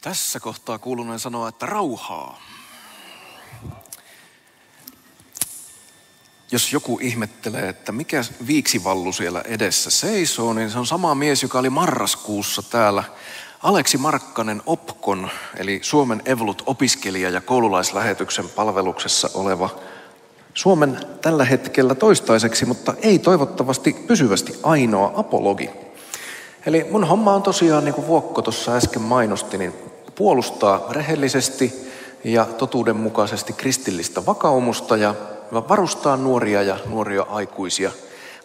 Tässä kohtaa kuuluneen sanoa, että rauhaa. Jos joku ihmettelee, että mikä viiksivallu siellä edessä seisoo, niin se on sama mies, joka oli marraskuussa täällä Aleksi Markkanen Opkon, eli Suomen Evolut-opiskelija- ja koululaislähetyksen palveluksessa oleva Suomen tällä hetkellä toistaiseksi, mutta ei toivottavasti pysyvästi ainoa apologi. Eli mun homma on tosiaan, niin kuin Vuokko tuossa äsken mainosti, niin puolustaa rehellisesti ja totuudenmukaisesti kristillistä vakaumusta ja varustaa nuoria ja nuoria aikuisia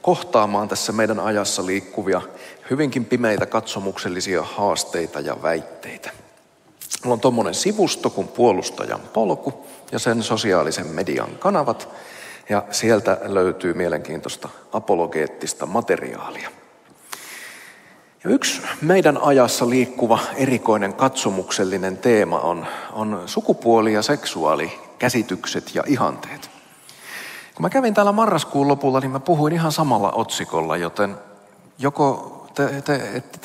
kohtaamaan tässä meidän ajassa liikkuvia, hyvinkin pimeitä katsomuksellisia haasteita ja väitteitä. Mulla on tommonen sivusto kuin Puolustajan polku ja sen sosiaalisen median kanavat, ja sieltä löytyy mielenkiintoista apologeettista materiaalia. Ja yksi meidän ajassa liikkuva erikoinen katsomuksellinen teema on sukupuoli- ja seksuaalikäsitykset ja ihanteet. Kun mä kävin täällä marraskuun lopulla, niin mä puhuin ihan samalla otsikolla, joten joko te ette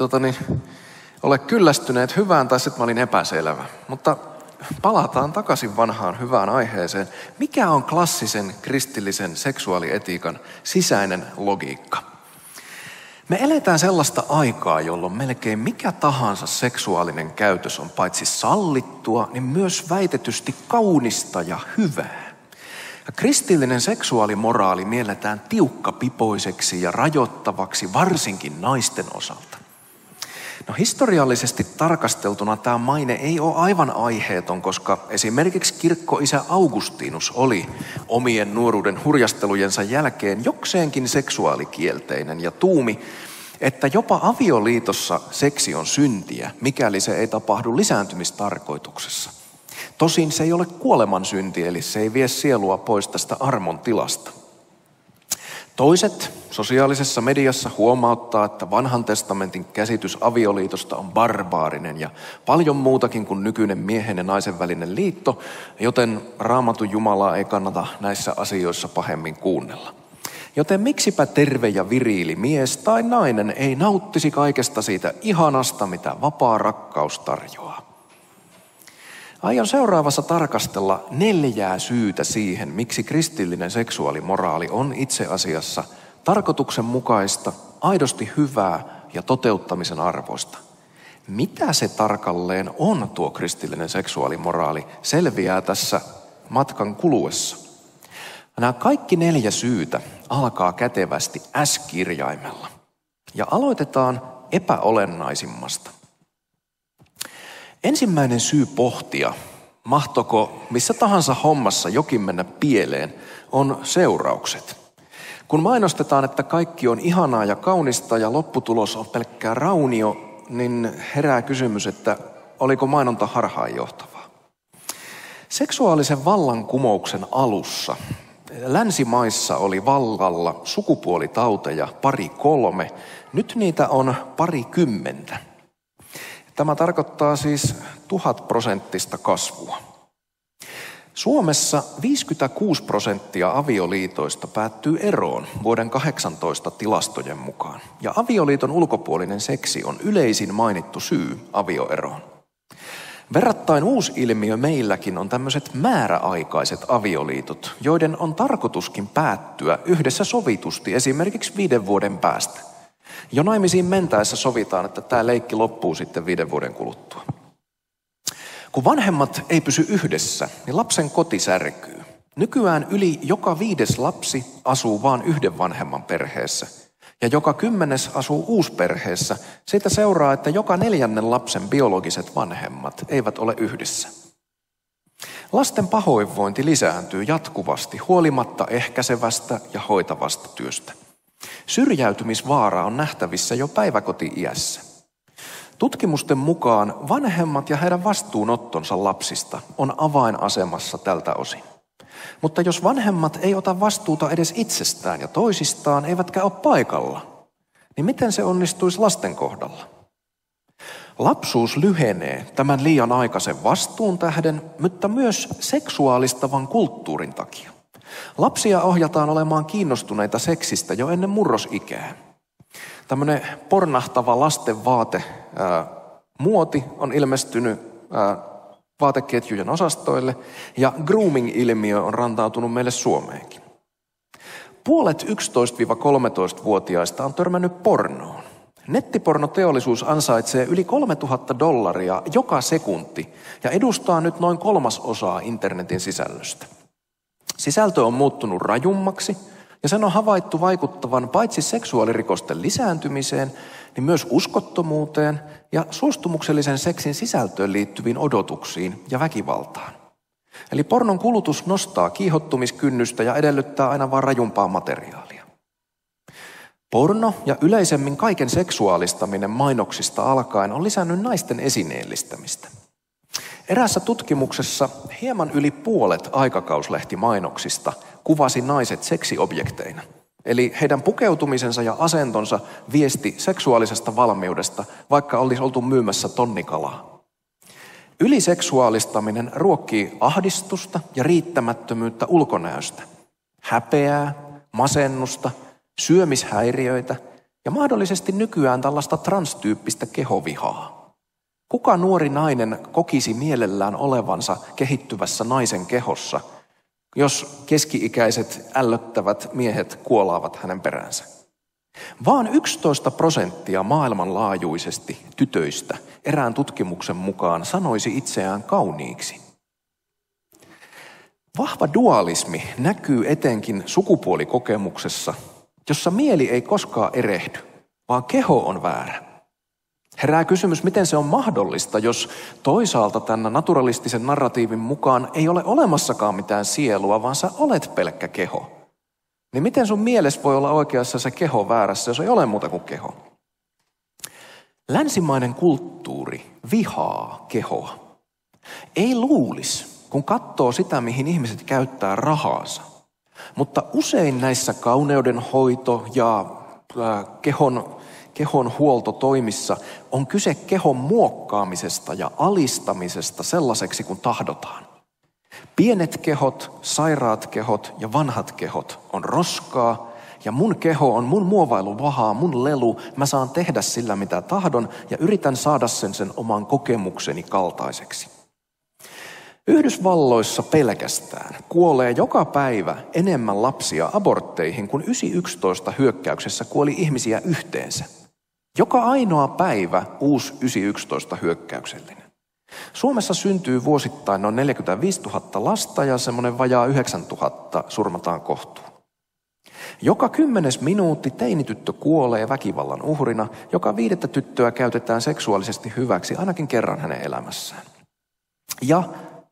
ole kyllästyneet hyvään tai sitten mä olin epäselvä. Mutta palataan takaisin vanhaan hyvään aiheeseen. Mikä on klassisen kristillisen seksuaalietiikan sisäinen logiikka? Me eletään sellaista aikaa, jolloin melkein mikä tahansa seksuaalinen käytös on paitsi sallittua, niin myös väitetysti kaunista ja hyvää. Ja kristillinen seksuaalimoraali mielletään tiukkapipoiseksi ja rajoittavaksi varsinkin naisten osalta. No historiallisesti tarkasteltuna tämä maine ei ole aivan aiheeton, koska esimerkiksi kirkkoisä Augustinus oli omien nuoruuden hurjastelujensa jälkeen jokseenkin seksuaalikielteinen ja tuumi, että jopa avioliitossa seksi on syntiä, mikäli se ei tapahdu lisääntymistarkoituksessa. Tosin se ei ole kuoleman synti, eli se ei vie sielua pois tästä armon tilasta. Toiset sosiaalisessa mediassa huomauttaa, että vanhan testamentin käsitys avioliitosta on barbaarinen ja paljon muutakin kuin nykyinen miehen ja naisen välinen liitto, joten Raamatun Jumalaa ei kannata näissä asioissa pahemmin kuunnella. Joten miksipä terve ja viriili mies tai nainen ei nauttisi kaikesta siitä ihanasta, mitä vapaa rakkaus tarjoaa. Aion seuraavassa tarkastella 4 syytä siihen, miksi kristillinen seksuaalimoraali on itse asiassa tarkoituksenmukaista, aidosti hyvää ja toteuttamisen arvoista. Mitä se tarkalleen on tuo kristillinen seksuaalimoraali, selviää tässä matkan kuluessa. Nämä kaikki 4 syytä alkaa kätevästi S-kirjaimella. Ja aloitetaan epäolennaisimmasta. Ensimmäinen syy pohtia, mahtoko missä tahansa hommassa jokin mennä pieleen, on seuraukset. Kun mainostetaan, että kaikki on ihanaa ja kaunista ja lopputulos on pelkkää raunio, niin herää kysymys, että oliko mainonta harhaanjohtavaa. Seksuaalisen vallankumouksen alussa länsimaissa oli vallalla sukupuolitauteja 2-3, nyt niitä on 20. Tämä tarkoittaa siis 1000% kasvua. Suomessa 56% avioliitoista päättyy eroon vuoden 18 tilastojen mukaan. Ja avioliiton ulkopuolinen seksi on yleisin mainittu syy avioeroon. Verrattain uusi ilmiö meilläkin on tämmöiset määräaikaiset avioliitot, joiden on tarkoituskin päättyä yhdessä sovitusti esimerkiksi 5 vuoden päästä. Jo naimisiin mentäessä sovitaan, että tämä leikki loppuu sitten 5 vuoden kuluttua. Kun vanhemmat ei pysy yhdessä, niin lapsen koti särkyy. Nykyään yli joka 5. lapsi asuu vain 1 vanhemman perheessä. Ja joka 10. asuu uusperheessä. Siitä seuraa, että joka 4. lapsen biologiset vanhemmat eivät ole yhdessä. Lasten pahoinvointi lisääntyy jatkuvasti huolimatta ehkäisevästä ja hoitavasta työstä. Syrjäytymisvaara on nähtävissä jo päiväkoti-iässä. Tutkimusten mukaan vanhemmat ja heidän vastuunottonsa lapsista on avainasemassa tältä osin. Mutta jos vanhemmat ei ota vastuuta edes itsestään ja toisistaan eivätkä ole paikalla, niin miten se onnistuisi lasten kohdalla? Lapsuus lyhenee tämän liian aikaisen vastuun tähden, mutta myös seksuaalistavan kulttuurin takia. Lapsia ohjataan olemaan kiinnostuneita seksistä jo ennen murrosikää. Tämmöinen pornahtava lasten vaate muoti on ilmestynyt vaateketjujen osastoille ja grooming-ilmiö on rantautunut meille Suomeenkin. Puolet 11-13-vuotiaista on törmännyt pornoon. Nettipornoteollisuus ansaitsee yli $3,000 joka sekunti ja edustaa nyt noin 1/3 internetin sisällöstä. Sisältö on muuttunut rajummaksi ja sen on havaittu vaikuttavan paitsi seksuaalirikosten lisääntymiseen, niin myös uskottomuuteen ja suostumuksellisen seksin sisältöön liittyviin odotuksiin ja väkivaltaan. Eli pornon kulutus nostaa kiihottumiskynnystä ja edellyttää aina vaan rajumpaa materiaalia. Porno ja yleisemmin kaiken seksuaalistaminen mainoksista alkaen on lisännyt naisten esineellistämistä. Eräässä tutkimuksessa hieman yli puolet aikakauslehtimainoksista kuvasi naiset seksiobjekteina. Eli heidän pukeutumisensa ja asentonsa viesti seksuaalisesta valmiudesta, vaikka olisi oltu myymässä tonnikalaa. Yliseksuaalistaminen ruokkii ahdistusta ja riittämättömyyttä ulkonäöstä, häpeää, masennusta, syömishäiriöitä ja mahdollisesti nykyään tällaista transtyyppistä kehovihaa. Kuka nuori nainen kokisi mielellään olevansa kehittyvässä naisen kehossa, jos keski-ikäiset ällöttävät miehet kuolaavat hänen peränsä? Vaan 11% maailmanlaajuisesti tytöistä erään tutkimuksen mukaan sanoisi itseään kauniiksi. Vahva dualismi näkyy etenkin sukupuolikokemuksessa, jossa mieli ei koskaan erehdy, vaan keho on väärä. Herää kysymys, miten se on mahdollista, jos toisaalta tämän naturalistisen narratiivin mukaan ei ole olemassakaan mitään sielua, vaan sä olet pelkkä keho. Niin miten sun mielessä voi olla oikeassa se keho väärässä, jos ei ole muuta kuin keho? Länsimainen kulttuuri vihaa kehoa. Ei luulisi, kun katsoo sitä, mihin ihmiset käyttää rahaansa. Mutta usein näissä kauneudenhoito- ja kehon huoltotoimissa on kyse kehon muokkaamisesta ja alistamisesta sellaiseksi kuin tahdotaan. Pienet kehot, sairaat kehot ja vanhat kehot on roskaa ja mun keho on mun muovailuvahaa, mun lelu. Mä saan tehdä sillä mitä tahdon ja yritän saada sen oman kokemukseni kaltaiseksi. Yhdysvalloissa pelkästään kuolee joka päivä enemmän lapsia abortteihin kuin 9.11 hyökkäyksessä kuoli ihmisiä yhteensä. Joka ainoa päivä uusi 9.11 hyökkäyksellinen. Suomessa syntyy vuosittain noin 45 000 lasta ja semmoinen vajaa 9 000 surmataan kohtuun. Joka 10. minuutti teinityttö kuolee väkivallan uhrina, joka 5. tyttöä käytetään seksuaalisesti hyväksi ainakin kerran hänen elämässään. Ja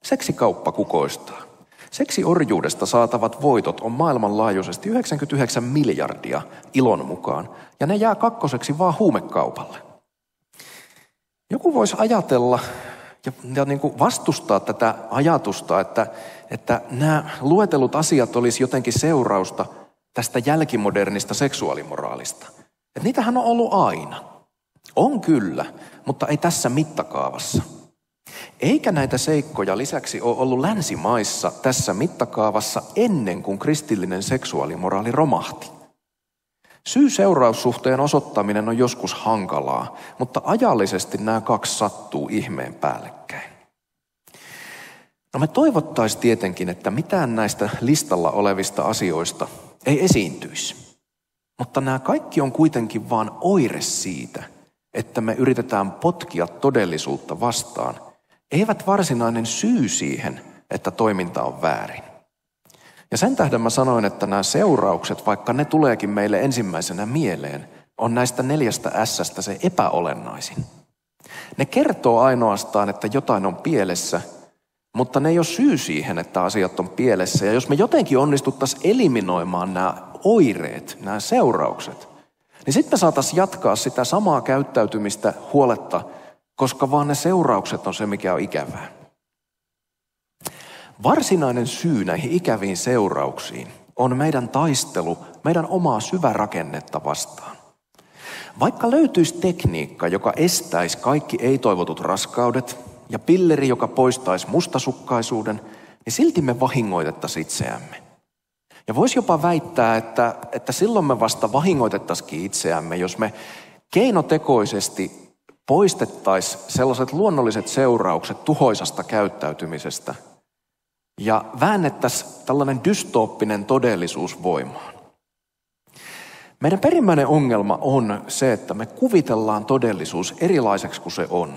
seksikauppa kukoistaa. Seksiorjuudesta saatavat voitot on maailmanlaajuisesti 99 miljardia ILOn mukaan, ja ne jää kakkoseksi vaan huumekaupalle. Joku voisi ajatella ja niin kuin vastustaa tätä ajatusta, että nämä luetellut asiat olisi jotenkin seurausta tästä jälkimodernista seksuaalimoraalista. Että niitähän on ollut aina. On kyllä, mutta ei tässä mittakaavassa. Eikä näitä seikkoja lisäksi ole ollut länsimaissa tässä mittakaavassa ennen kuin kristillinen seksuaalimoraali romahti. Syy-seuraussuhteen osoittaminen on joskus hankalaa, mutta ajallisesti nämä kaksi sattuu ihmeen päällekkäin. No me toivottaisiin tietenkin, että mitään näistä listalla olevista asioista ei esiintyisi. Mutta nämä kaikki on kuitenkin vain oire siitä, että me yritetään potkia todellisuutta vastaan, eivät varsinainen syy siihen, että toiminta on väärin. Ja sen tähden mä sanoin, että nämä seuraukset, vaikka ne tuleekin meille ensimmäisenä mieleen, on näistä 4 S:stä se epäolennaisin. Ne kertoo ainoastaan, että jotain on pielessä, mutta ne ei ole syy siihen, että asiat on pielessä. Ja jos me jotenkin onnistuttaisiin eliminoimaan nämä oireet, nämä seuraukset, niin sitten me saataisiin jatkaa sitä samaa käyttäytymistä huoletta, koska vaan ne seuraukset on se, mikä on ikävää. Varsinainen syy näihin ikäviin seurauksiin on meidän taistelu, meidän omaa syvärakennetta vastaan. Vaikka löytyisi tekniikka, joka estäisi kaikki ei-toivotut raskaudet ja pilleri, joka poistaisi mustasukkaisuuden, niin silti me vahingoitettaisiin itseämme. Ja voisi jopa väittää, että silloin me vasta vahingoitettaisiin itseämme, jos me keinotekoisesti poistettaisiin sellaiset luonnolliset seuraukset tuhoisasta käyttäytymisestä ja väännettäisiin tällainen dystooppinen todellisuus voimaan. Meidän perimmäinen ongelma on se, että me kuvitellaan todellisuus erilaiseksi kuin se on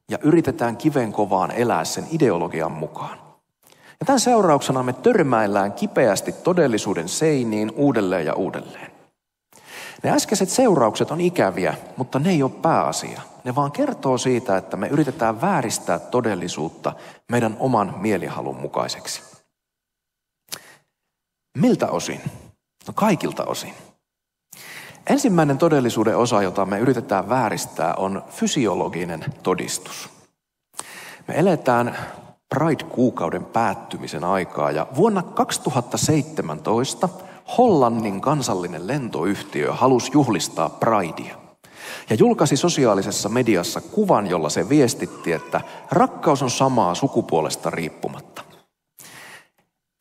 ja yritetään kivenkovaan elää sen ideologian mukaan. Ja tämän seurauksena me törmäillään kipeästi todellisuuden seiniin uudelleen ja uudelleen. Ne äskeiset seuraukset on ikäviä, mutta ne ei ole pääasia. Ne vaan kertoo siitä, että me yritetään vääristää todellisuutta meidän oman mielihalun mukaiseksi. Miltä osin? No kaikilta osin. Ensimmäinen todellisuuden osa, jota me yritetään vääristää, on fysiologinen todistus. Me eletään Pride-kuukauden päättymisen aikaa ja vuonna 2017 Hollannin kansallinen lentoyhtiö halusi juhlistaa Pridea ja julkaisi sosiaalisessa mediassa kuvan, jolla se viestitti, että rakkaus on samaa sukupuolesta riippumatta.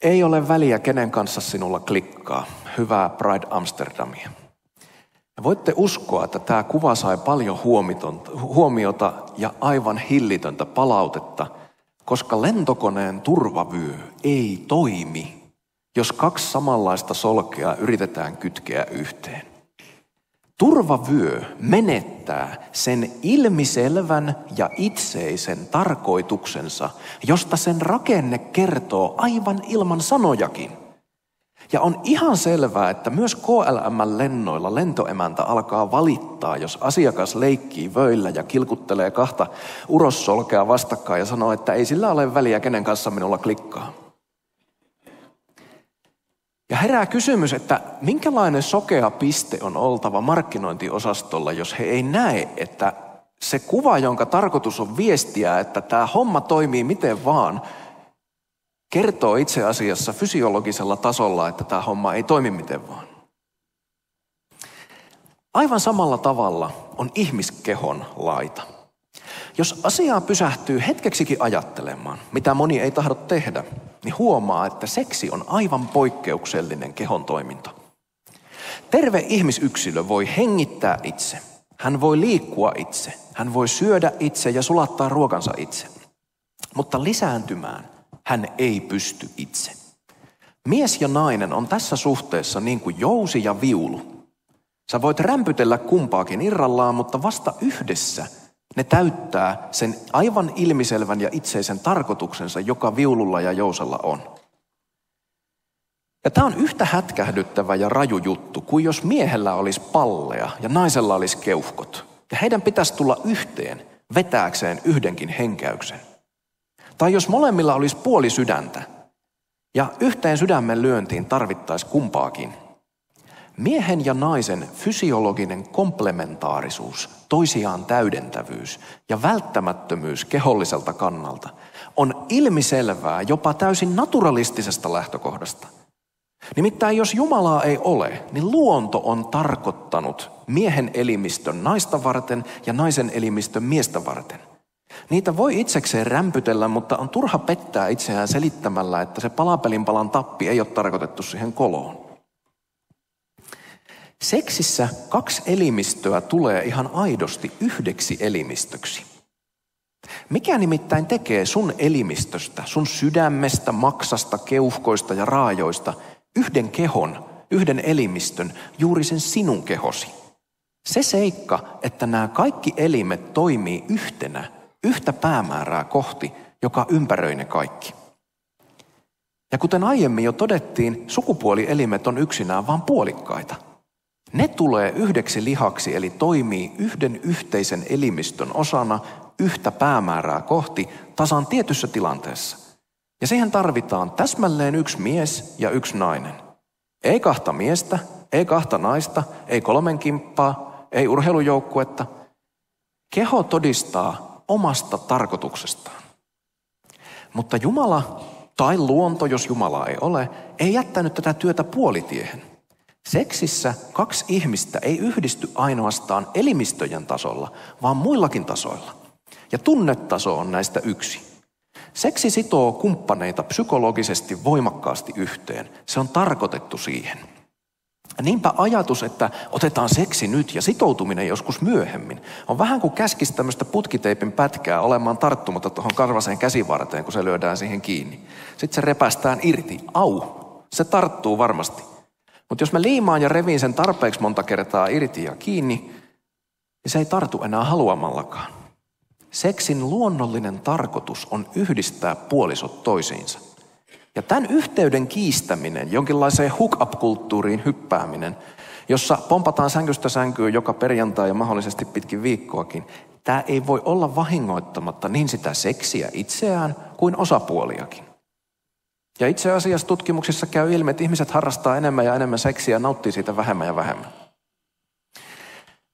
Ei ole väliä, kenen kanssa sinulla klikkaa. Hyvää Pride Amsterdamia. Ja voitte uskoa, että tämä kuva sai paljon huomiota ja aivan hillitöntä palautetta, koska lentokoneen turvavyö ei toimi, jos kaksi samanlaista solkea yritetään kytkeä yhteen. Turvavyö menettää sen ilmiselvän ja itseisen tarkoituksensa, josta sen rakenne kertoo aivan ilman sanojakin. Ja on ihan selvää, että myös KLM-lennoilla lentoemäntä alkaa valittaa, jos asiakas leikkii vöillä ja kilkuttelee kahta urossolkea vastakkain ja sanoo, että ei sillä ole väliä, kenen kanssa minulla klikkaa. Ja herää kysymys, että minkälainen sokea piste on oltava markkinointiosastolla, jos he ei näe, että se kuva, jonka tarkoitus on viestiä, että tämä homma toimii miten vaan, kertoo itse asiassa fysiologisella tasolla, että tämä homma ei toimi miten vaan. Aivan samalla tavalla on ihmiskehon laita. Jos asiaa pysähtyy hetkeksikin ajattelemaan, mitä moni ei tahdo tehdä, niin huomaa, että seksi on aivan poikkeuksellinen kehon toiminto. Terve ihmisyksilö voi hengittää itse, hän voi liikkua itse, hän voi syödä itse ja sulattaa ruokansa itse, mutta lisääntymään hän ei pysty itse. Mies ja nainen on tässä suhteessa niin kuin jousi ja viulu. Sä voit rämpytellä kumpaakin irrallaan, mutta vasta yhdessä ne täyttää sen aivan ilmiselvän ja itseisen tarkoituksensa, joka viululla ja jousella on. Ja tämä on yhtä hätkähdyttävä ja raju juttu, kuin jos miehellä olisi palleja ja naisella olisi keuhkot. Ja heidän pitäisi tulla yhteen vetääkseen yhdenkin henkäyksen. Tai jos molemmilla olisi puoli sydäntä ja yhteen sydämen lyöntiin tarvittaisi kumpaakin. Miehen ja naisen fysiologinen komplementaarisuus, toisiaan täydentävyys ja välttämättömyys keholliselta kannalta on ilmiselvää jopa täysin naturalistisesta lähtökohdasta. Nimittäin jos Jumalaa ei ole, niin luonto on tarkoittanut miehen elimistön naista varten ja naisen elimistön miestä varten. Niitä voi itsekseen rämpytellä, mutta on turha pettää itseään selittämällä, että se palapelinpalan tappi ei ole tarkoitettu siihen koloon. Seksissä kaksi elimistöä tulee ihan aidosti yhdeksi elimistöksi. Mikä nimittäin tekee sun elimistöstä, sun sydämestä, maksasta, keuhkoista ja raajoista yhden kehon, yhden elimistön, juuri sen sinun kehosi? Se seikka, että nämä kaikki elimet toimii yhtenä, yhtä päämäärää kohti, joka ympäröi ne kaikki. Ja kuten aiemmin jo todettiin, sukupuolielimet on yksinään vaan puolikkaita. Ne tulee yhdeksi lihaksi, eli toimii yhden yhteisen elimistön osana yhtä päämäärää kohti tasan tietyssä tilanteessa. Ja siihen tarvitaan täsmälleen yksi mies ja yksi nainen. Ei kahta miestä, ei kahta naista, ei kolmen kimppaa, ei urheilujoukkuetta. Keho todistaa omasta tarkoituksestaan. Mutta Jumala tai luonto, jos Jumalaa ei ole, ei jättänyt tätä työtä puolitiehen. Seksissä kaksi ihmistä ei yhdisty ainoastaan elimistöjen tasolla, vaan muillakin tasoilla. Ja tunnetaso on näistä yksi. Seksi sitoo kumppaneita psykologisesti voimakkaasti yhteen. Se on tarkoitettu siihen. Niinpä ajatus, että otetaan seksi nyt ja sitoutuminen joskus myöhemmin, on vähän kuin käskisi tämmöistä putkiteipin pätkää olemaan tarttumatta tuohon karvaseen käsivarteen, kun se lyödään siihen kiinni. Sitten se repästään irti. Au! Se tarttuu varmasti. Mutta jos mä liimaan ja revin sen tarpeeksi monta kertaa irti ja kiinni, niin se ei tartu enää haluamallakaan. Seksin luonnollinen tarkoitus on yhdistää puolisot toisiinsa. Ja tämän yhteyden kiistäminen, jonkinlaiseen hook-up-kulttuuriin hyppääminen, jossa pompataan sängystä sänkyyn joka perjantai ja mahdollisesti pitkin viikkoakin, tämä ei voi olla vahingoittamatta niin sitä seksiä itseään kuin osapuoliakin. Ja itse asiassa tutkimuksissa käy ilmi, että ihmiset harrastaa enemmän ja enemmän seksiä ja nauttii siitä vähemmän ja vähemmän.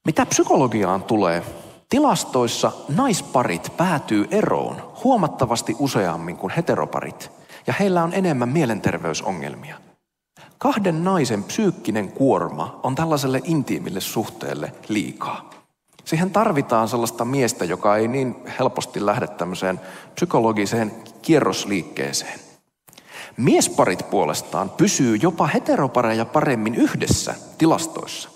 Mitä psykologiaan tulee, tilastoissa naisparit päätyy eroon huomattavasti useammin kuin heteroparit, ja heillä on enemmän mielenterveysongelmia. Kahden naisen psyykkinen kuorma on tällaiselle intiimille suhteelle liikaa. Siihen tarvitaan sellaista miestä, joka ei niin helposti lähde tämmöiseen psykologiseen kierrosliikkeeseen. Miesparit puolestaan pysyy jopa heteropareja paremmin yhdessä tilastoissa,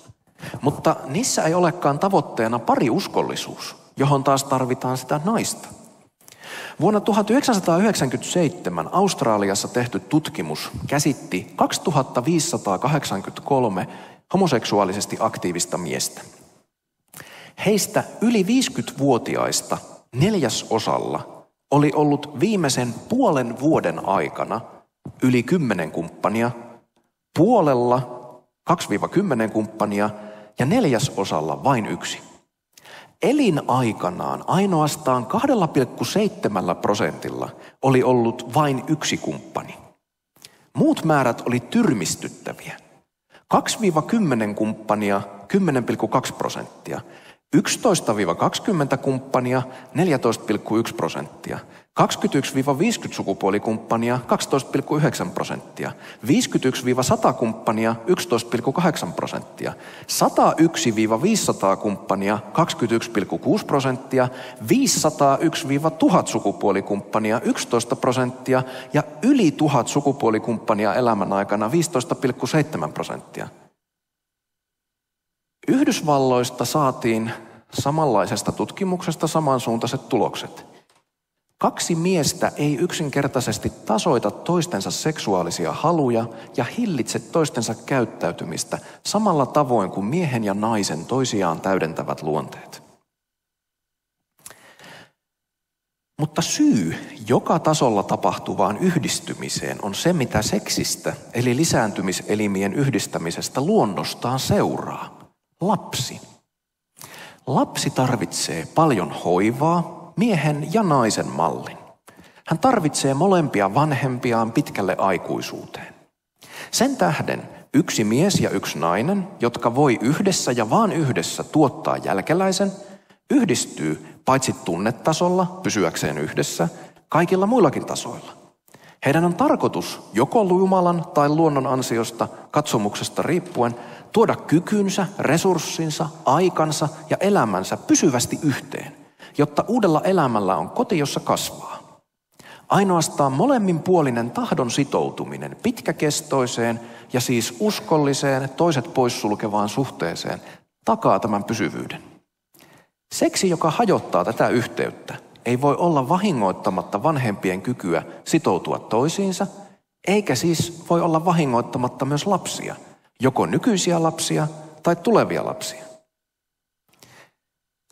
mutta niissä ei olekaan tavoitteena pariuskollisuus, johon taas tarvitaan sitä naista. Vuonna 1997 Australiassa tehty tutkimus käsitti 2583 homoseksuaalisesti aktiivista miestä. Heistä yli 50-vuotiaista 4% oli ollut viimeisen puolen vuoden aikana yli 10 kumppania, puolella 2-10 kumppania ja 4% vain yksi. Elinaikanaan ainoastaan 2,7% oli ollut vain yksi kumppani. Muut määrät oli tyrmistyttäviä. 2-10 kumppania 10,2%, 11-20 kumppania 14,1%, 21-50 sukupuolikumppania 12,9%, 51-100 kumppania 11,8%, 101-500 kumppania 21,6%, 501-1000 sukupuolikumppania 11% ja yli 1000 sukupuolikumppania elämän aikana 15,7%. Yhdysvalloista saatiin samanlaisesta tutkimuksesta samansuuntaiset tulokset. 2 miestä ei yksinkertaisesti tasoita toistensa seksuaalisia haluja ja hillitse toistensa käyttäytymistä samalla tavoin kuin miehen ja naisen toisiaan täydentävät luonteet. Mutta syy joka tasolla tapahtuvaan yhdistymiseen on se, mitä seksistä eli lisääntymiselimien yhdistämisestä luonnostaan seuraa. Lapsi. Lapsi tarvitsee paljon hoivaa, miehen ja naisen mallin. Hän tarvitsee molempia vanhempiaan pitkälle aikuisuuteen. Sen tähden yksi mies ja yksi nainen, jotka voi yhdessä ja vaan yhdessä tuottaa jälkeläisen, yhdistyy paitsi tunnetasolla pysyäkseen yhdessä, kaikilla muillakin tasoilla. Heidän on tarkoitus joko Jumalan tai luonnon ansiosta, katsomuksesta riippuen, tuoda kykynsä, resurssinsa, aikansa ja elämänsä pysyvästi yhteen, jotta uudella elämällä on koti, jossa kasvaa. Ainoastaan molemminpuolinen tahdon sitoutuminen pitkäkestoiseen ja siis uskolliseen, toiset poissulkevaan suhteeseen takaa tämän pysyvyyden. Seksi, joka hajottaa tätä yhteyttä, ei voi olla vahingoittamatta vanhempien kykyä sitoutua toisiinsa, eikä siis voi olla vahingoittamatta myös lapsia, joko nykyisiä lapsia tai tulevia lapsia.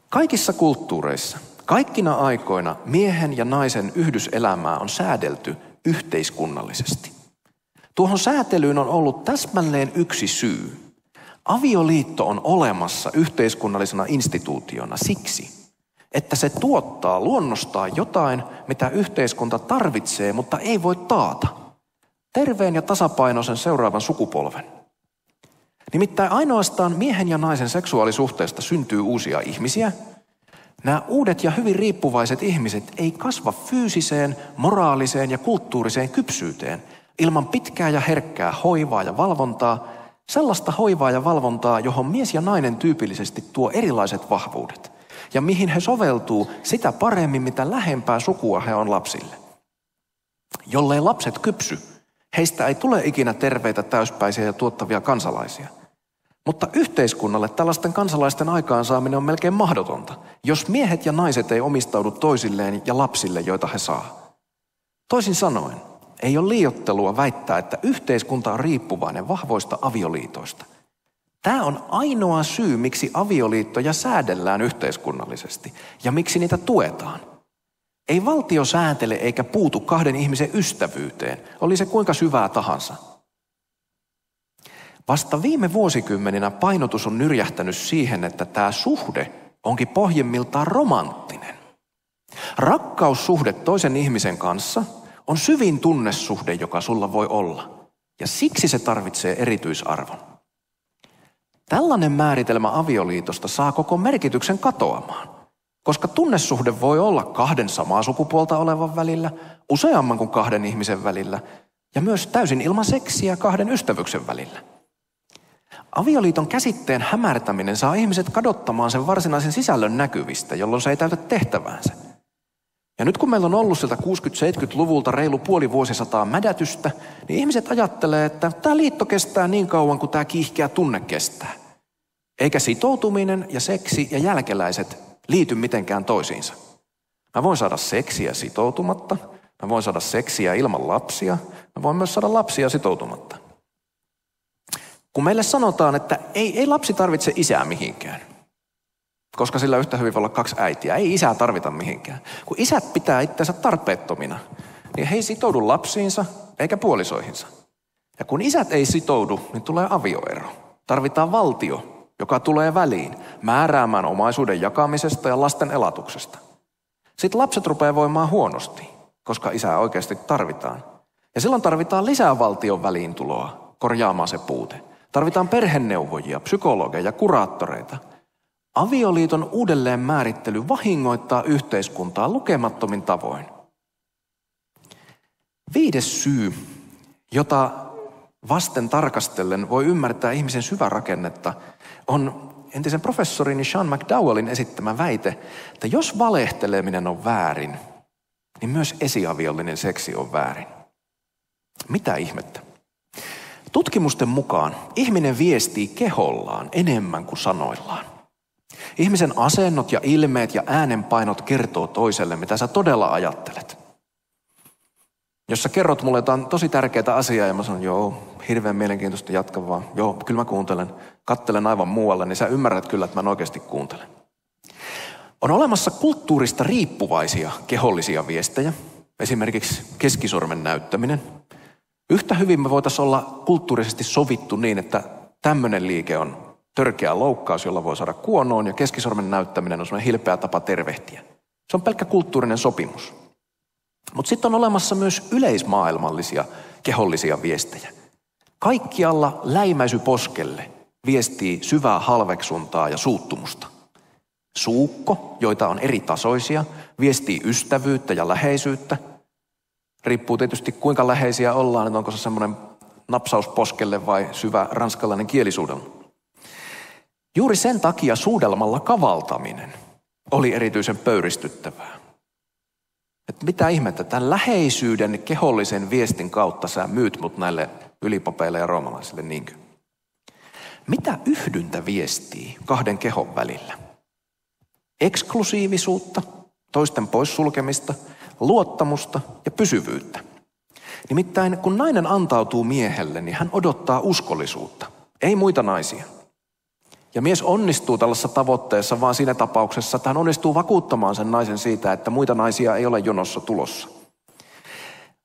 Kaikissa kulttuureissa, kaikkina aikoina miehen ja naisen yhdyselämää on säädelty yhteiskunnallisesti. Tuohon säätelyyn on ollut täsmälleen yksi syy. Avioliitto on olemassa yhteiskunnallisena instituutiona siksi, että se tuottaa luonnostaan jotain, mitä yhteiskunta tarvitsee, mutta ei voi taata. Terveen ja tasapainoisen seuraavan sukupolven. Nimittäin ainoastaan miehen ja naisen seksuaalisuhteesta syntyy uusia ihmisiä. Nämä uudet ja hyvin riippuvaiset ihmiset ei kasva fyysiseen, moraaliseen ja kulttuuriseen kypsyyteen ilman pitkää ja herkkää hoivaa ja valvontaa, sellaista hoivaa ja valvontaa, johon mies ja nainen tyypillisesti tuo erilaiset vahvuudet ja mihin he soveltuu sitä paremmin, mitä lähempää sukua he on lapsille. Jollei lapset kypsy, Heistä ei tule ikinä terveitä, täyspäisiä ja tuottavia kansalaisia. Mutta yhteiskunnalle tällaisten kansalaisten aikaansaaminen on melkein mahdotonta, jos miehet ja naiset ei omistaudu toisilleen ja lapsille, joita he saa. Toisin sanoen, ei ole liioittelua väittää, että yhteiskunta on riippuvainen vahvoista avioliitoista. Tämä on ainoa syy, miksi avioliittoja säädellään yhteiskunnallisesti ja miksi niitä tuetaan. Ei valtio säätele eikä puutu kahden ihmisen ystävyyteen, oli se kuinka syvää tahansa. Vasta viime vuosikymmeninä painotus on nyrjähtänyt siihen, että tämä suhde onkin pohjimmiltaan romanttinen. Rakkaussuhde toisen ihmisen kanssa on syvin tunnesuhde, joka sulla voi olla. Ja siksi se tarvitsee erityisarvon. Tällainen määritelmä avioliitosta saa koko merkityksen katoamaan, koska tunnesuhde voi olla kahden samaa sukupuolta olevan välillä, useamman kuin kahden ihmisen välillä ja myös täysin ilman seksiä kahden ystävyksen välillä. Avioliiton käsitteen hämärtäminen saa ihmiset kadottamaan sen varsinaisen sisällön näkyvistä, jolloin se ei täytä tehtäväänsä. Ja nyt kun meillä on ollut sieltä 60-70-luvulta reilu puoli vuosisataa mädätystä, niin ihmiset ajattelee, että tämä liitto kestää niin kauan kuin tämä kiihkeä tunne kestää. Eikä sitoutuminen ja seksi ja jälkeläiset liity mitenkään toisiinsa. Mä voin saada seksiä sitoutumatta, mä voin saada seksiä ilman lapsia, mä voin myös saada lapsia sitoutumatta. Kun meille sanotaan, että ei lapsi tarvitse isää mihinkään, koska sillä yhtä hyvin voi olla 2 äitiä, ei isää tarvita mihinkään. Kun isät pitää itseänsä tarpeettomina, niin he ei sitoudu lapsiinsa eikä puolisoihinsa. Ja kun isät ei sitoudu, niin tulee avioero. Tarvitaan valtio, joka tulee väliin määräämään omaisuuden jakamisesta ja lasten elatuksesta. Sitten lapset rupeaa voimaan huonosti, koska isää oikeasti tarvitaan. Ja silloin tarvitaan lisää valtion väliintuloa korjaamaan se puute. Tarvitaan perheneuvojia, psykologeja, kuraattoreita. Avioliiton uudelleen määrittely vahingoittaa yhteiskuntaa lukemattomin tavoin. 5. syy, jota vasten tarkastellen voi ymmärtää ihmisen syvärakennetta, on entisen professorini Sean McDowellin esittämä väite, että jos valehteleminen on väärin, niin myös esiaviollinen seksi on väärin. Mitä ihmettä? Tutkimusten mukaan ihminen viestii kehollaan enemmän kuin sanoillaan. Ihmisen asennot ja ilmeet ja äänenpainot kertoo toiselle, mitä sä todella ajattelet. Jos sä kerrot mulle jotain tosi tärkeää asiaa ja mä sanon, joo, hirveän mielenkiintoista, jatka vaan. Joo, kyllä mä kuuntelen, katselen aivan muualle, niin sä ymmärrät kyllä, että mä oikeasti kuuntelen. On olemassa kulttuurista riippuvaisia kehollisia viestejä, esimerkiksi keskisormen näyttäminen. Yhtä hyvin me voitaisiin olla kulttuurisesti sovittu niin, että tämmöinen liike on törkeä loukkaus, jolla voi saada kuonoon, ja keskisormen näyttäminen on semmoinen hilpeä tapa tervehtiä. Se on pelkkä kulttuurinen sopimus. Mutta sitten on olemassa myös yleismaailmallisia kehollisia viestejä. Kaikkialla läimäisy poskelle viestii syvää halveksuntaa ja suuttumusta. Suukko, joita on eri tasoisia, viestii ystävyyttä ja läheisyyttä. Riippuu tietysti kuinka läheisiä ollaan, että onko se semmoinen napsaus poskelle vai syvä ranskalainen kielisuudelma. Juuri sen takia suudelmalla kavaltaminen oli erityisen pöyristyttävää. Että mitä ihmettä, tämän läheisyyden kehollisen viestin kautta sä myyt mut näille ylipapeille ja roomalaisille niinkö? Mitä yhdyntä viestii kahden kehon välillä? Eksklusiivisuutta, toisten poissulkemista, luottamusta ja pysyvyyttä. Nimittäin kun nainen antautuu miehelle, niin hän odottaa uskollisuutta, ei muita naisia. Ja mies onnistuu tällaisessa tavoitteessa vaan siinä tapauksessa, että hän onnistuu vakuuttamaan sen naisen siitä, että muita naisia ei ole jonossa tulossa.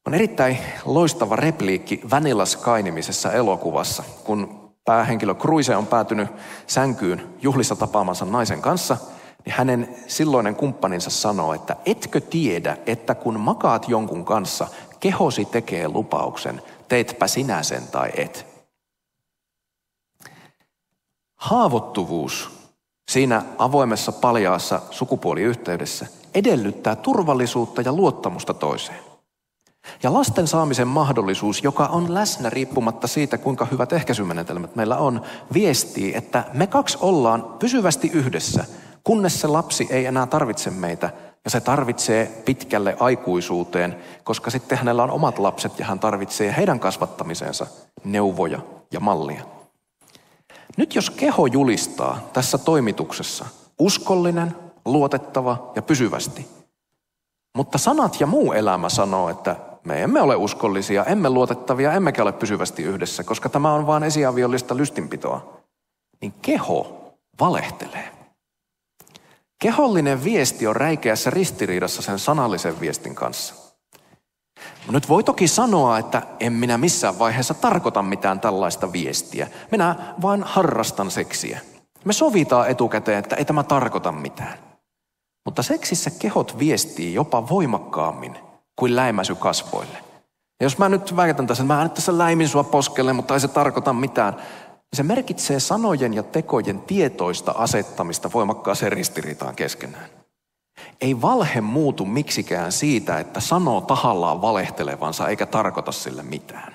On erittäin loistava repliikki Vanilla Sky-nimisessä elokuvassa, kun päähenkilö Cruise on päätynyt sänkyyn juhlissa tapaamansa naisen kanssa, niin hänen silloinen kumppaninsa sanoo, että etkö tiedä, että kun makaat jonkun kanssa, kehosi tekee lupauksen, teetpä sinä sen tai et. Haavoittuvuus siinä avoimessa paljaassa sukupuoliyhteydessä edellyttää turvallisuutta ja luottamusta toiseen. Ja lasten saamisen mahdollisuus, joka on läsnä riippumatta siitä, kuinka hyvät ehkäisymenetelmät meillä on, viestii, että me 2 ollaan pysyvästi yhdessä, kunnes se lapsi ei enää tarvitse meitä Ja se tarvitsee pitkälle aikuisuuteen, koska sitten hänellä on omat lapset ja hän tarvitsee heidän kasvattamiseensa neuvoja ja mallia. Nyt jos keho julistaa tässä toimituksessa uskollinen, luotettava ja pysyvästi, mutta sanat ja muu elämä sanoo, että me emme ole uskollisia, emme luotettavia, emmekä ole pysyvästi yhdessä, koska tämä on vain esiaviollista lystinpitoa, niin keho valehtelee. Kehollinen viesti on räikeässä ristiriidassa sen sanallisen viestin kanssa. Nyt voi toki sanoa, että en minä missään vaiheessa tarkoita mitään tällaista viestiä. Minä vain harrastan seksiä. Me sovitaan etukäteen, että ei tämä tarkoita mitään. Mutta seksissä kehot viestii jopa voimakkaammin kuin läimäsy kasvoille. Ja jos mä nyt väitän tässä, että mä nyt tässä läimin sua poskelle, mutta ei se tarkoita mitään, niin se merkitsee sanojen ja tekojen tietoista asettamista voimakkaaseen ristiriitaan keskenään. Ei valhe muutu miksikään siitä, että sanoo tahallaan valehtelevansa eikä tarkoita sille mitään.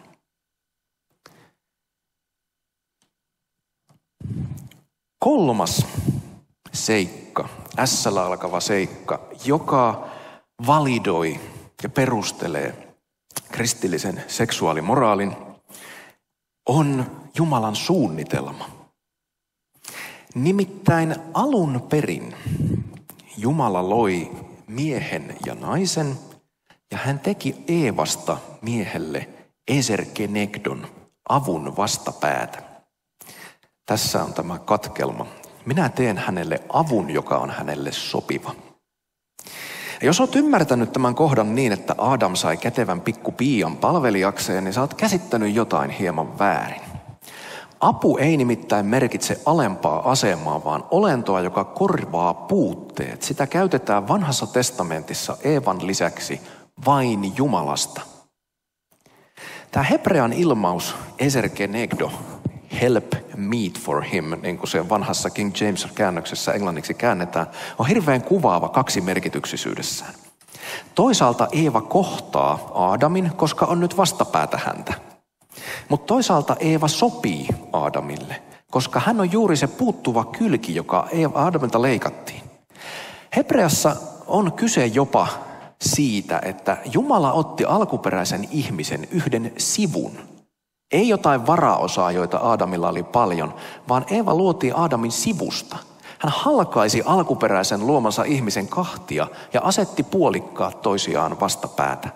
Kolmas seikka, S:llä alkava seikka, joka validoi ja perustelee kristillisen seksuaalimoraalin, on Jumalan suunnitelma. Nimittäin alun perin Jumala loi miehen ja naisen ja hän teki Eevasta miehelle eserkenegdon, avun vastapäätä. Tässä on tämä katkelma. Minä teen hänelle avun, joka on hänelle sopiva. Ja jos olet ymmärtänyt tämän kohdan niin, että Adam sai kätevän pikku Piian palvelijakseen, niin sä oot käsittänyt jotain hieman väärin. Apu ei nimittäin merkitse alempaa asemaa, vaan olentoa, joka korvaa puutteet. Sitä käytetään Vanhassa testamentissa Eevan lisäksi vain Jumalasta. Tämä hebrean ilmaus eserkenegdo, help meet for him, niin kuin se vanhassa King James-käännöksessä englanniksi käännetään, on hirveän kuvaava kaksimerkityksisyydessään. Toisaalta Eeva kohtaa Aadamin, koska on nyt vastapäätä häntä. Mutta toisaalta Eeva sopii Aadamille, koska hän on juuri se puuttuva kylki, joka Aadamilta leikattiin. Hebreassa on kyse jopa siitä, että Jumala otti alkuperäisen ihmisen yhden sivun. Ei jotain varaosaa, joita Aadamilla oli paljon, vaan Eeva luotiin Aadamin sivusta. Hän halkaisi alkuperäisen luomansa ihmisen kahtia ja asetti puolikkaat toisiaan vastapäätä.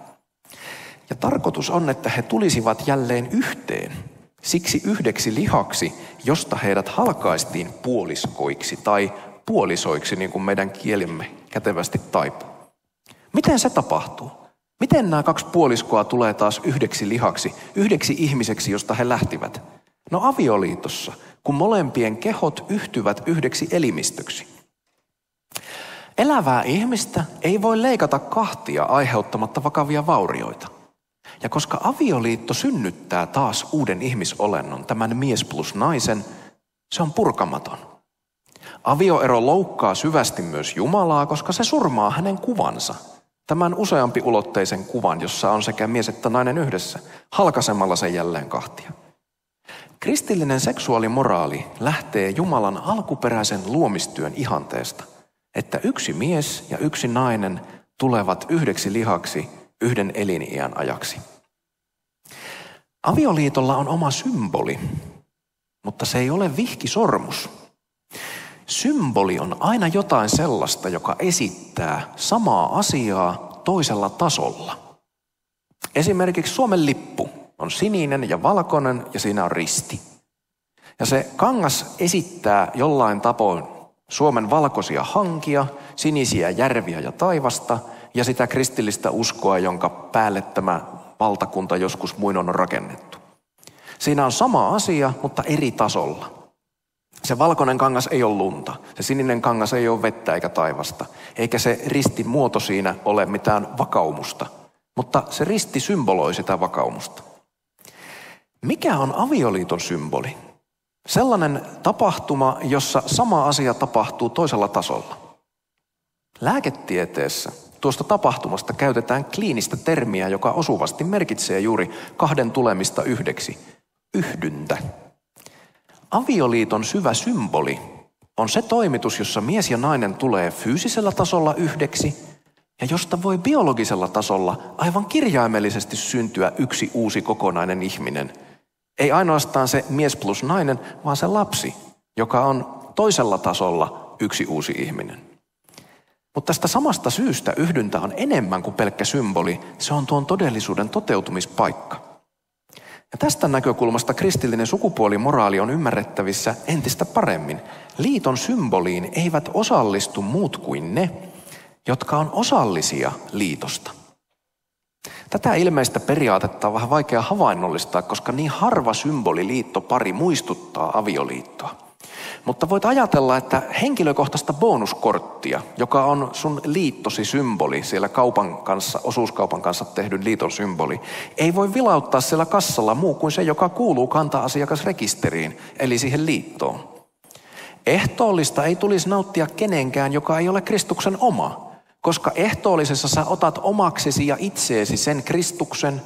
Ja tarkoitus on, että he tulisivat jälleen yhteen, siksi yhdeksi lihaksi, josta heidät halkaistiin puoliskoiksi tai puolisoiksi, niin kuin meidän kielimme kätevästi taipuu. Miten se tapahtuu? Miten nämä kaksi puoliskoa tulee taas yhdeksi lihaksi, yhdeksi ihmiseksi, josta he lähtivät? No avioliitossa, kun molempien kehot yhtyvät yhdeksi elimistöksi. Elävää ihmistä ei voi leikata kahtia aiheuttamatta vakavia vaurioita. Ja koska avioliitto synnyttää taas uuden ihmisolennon, tämän mies plus naisen, se on purkamaton. Avioero loukkaa syvästi myös Jumalaa, koska se surmaa hänen kuvansa. Tämän useampiulotteisen kuvan, jossa on sekä mies että nainen yhdessä, halkaisemalla sen jälleen kahtia. Kristillinen seksuaalimoraali lähtee Jumalan alkuperäisen luomistyön ihanteesta, että yksi mies ja yksi nainen tulevat yhdeksi lihaksi yhden eliniän ajaksi. Avioliitolla on oma symboli, mutta se ei ole vihkisormus. Symboli on aina jotain sellaista, joka esittää samaa asiaa toisella tasolla. Esimerkiksi Suomen lippu on sininen ja valkoinen ja siinä on risti. Ja se kangas esittää jollain tapoin Suomen valkoisia hankia, sinisiä järviä ja taivasta ja sitä kristillistä uskoa, jonka päälle tämä valtakunta joskus muinoin on rakennettu. Siinä on sama asia, mutta eri tasolla. Se valkoinen kangas ei ole lunta, se sininen kangas ei ole vettä eikä taivasta, eikä se ristin muoto siinä ole mitään vakaumusta, mutta se risti symboloi sitä vakaumusta. Mikä on avioliiton symboli? Sellainen tapahtuma, jossa sama asia tapahtuu toisella tasolla. Lääketieteessä tuosta tapahtumasta käytetään kliinistä termiä, joka osuvasti merkitsee juuri kahden tulemista yhdeksi, yhdyntä. Avioliiton syvä symboli on se toimitus, jossa mies ja nainen tulee fyysisellä tasolla yhdeksi, ja josta voi biologisella tasolla aivan kirjaimellisesti syntyä yksi uusi kokonainen ihminen. Ei ainoastaan se mies plus nainen, vaan se lapsi, joka on toisella tasolla yksi uusi ihminen. Mutta tästä samasta syystä yhdyntä on enemmän kuin pelkkä symboli, se on tuon todellisuuden toteutumispaikka. Ja tästä näkökulmasta kristillinen sukupuolimoraali on ymmärrettävissä entistä paremmin. Liiton symboliin eivät osallistu muut kuin ne, jotka on osallisia liitosta. Tätä ilmeistä periaatetta on vähän vaikea havainnollistaa, koska niin harva symboliliittopari muistuttaa avioliittoa. Mutta voit ajatella, että henkilökohtaista bonuskorttia, joka on sun liittosi symboli, siellä kaupan kanssa, osuuskaupan kanssa tehdyn liiton symboli, ei voi vilauttaa siellä kassalla muu kuin se, joka kuuluu kanta-asiakasrekisteriin, eli siihen liittoon. Ehtoollista ei tulisi nauttia kenenkään, joka ei ole Kristuksen oma, koska ehtoollisessa sä otat omaksesi ja itseesi sen Kristuksen,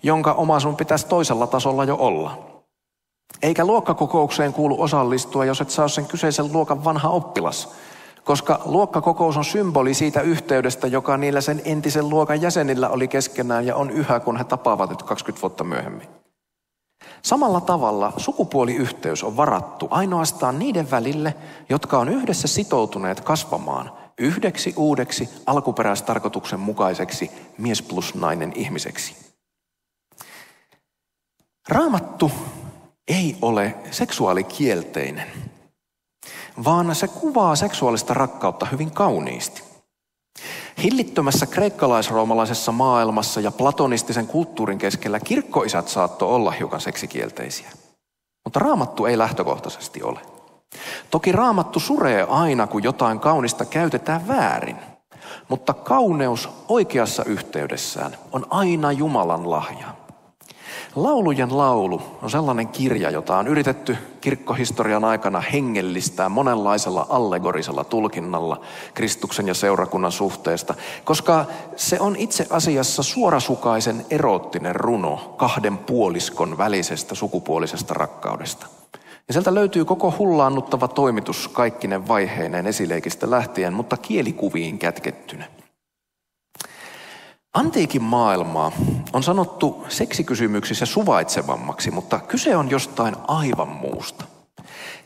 jonka oma sun pitäisi toisella tasolla jo olla. Eikä luokkakokoukseen kuulu osallistua, jos et saa sen kyseisen luokan vanha oppilas, koska luokkakokous on symboli siitä yhteydestä, joka niillä sen entisen luokan jäsenillä oli keskenään ja on yhä, kun he tapaavat nyt 20 vuotta myöhemmin. Samalla tavalla sukupuoliyhteys on varattu ainoastaan niiden välille, jotka on yhdessä sitoutuneet kasvamaan yhdeksi uudeksi alkuperäistarkoituksen mukaiseksi mies plus nainen ihmiseksi. Raamattu ei ole seksuaalikielteinen, vaan se kuvaa seksuaalista rakkautta hyvin kauniisti. Hillittömässä kreikkalaisroomalaisessa maailmassa ja platonistisen kulttuurin keskellä kirkkoisät saattoi olla hiukan seksikielteisiä, mutta Raamattu ei lähtökohtaisesti ole. Toki Raamattu suree aina, kun jotain kaunista käytetään väärin, mutta kauneus oikeassa yhteydessään on aina Jumalan lahja. Laulujen laulu on sellainen kirja, jota on yritetty kirkkohistorian aikana hengellistää monenlaisella allegorisella tulkinnalla Kristuksen ja seurakunnan suhteesta, koska se on itse asiassa suorasukaisen eroottinen runo kahden puoliskon välisestä sukupuolisesta rakkaudesta. Ja sieltä löytyy koko hullaannuttava toimitus kaikkinen vaiheineen esileikistä lähtien, mutta kielikuviin kätkettynä. Antiikin maailmaa on sanottu seksikysymyksissä suvaitsevammaksi, mutta kyse on jostain aivan muusta.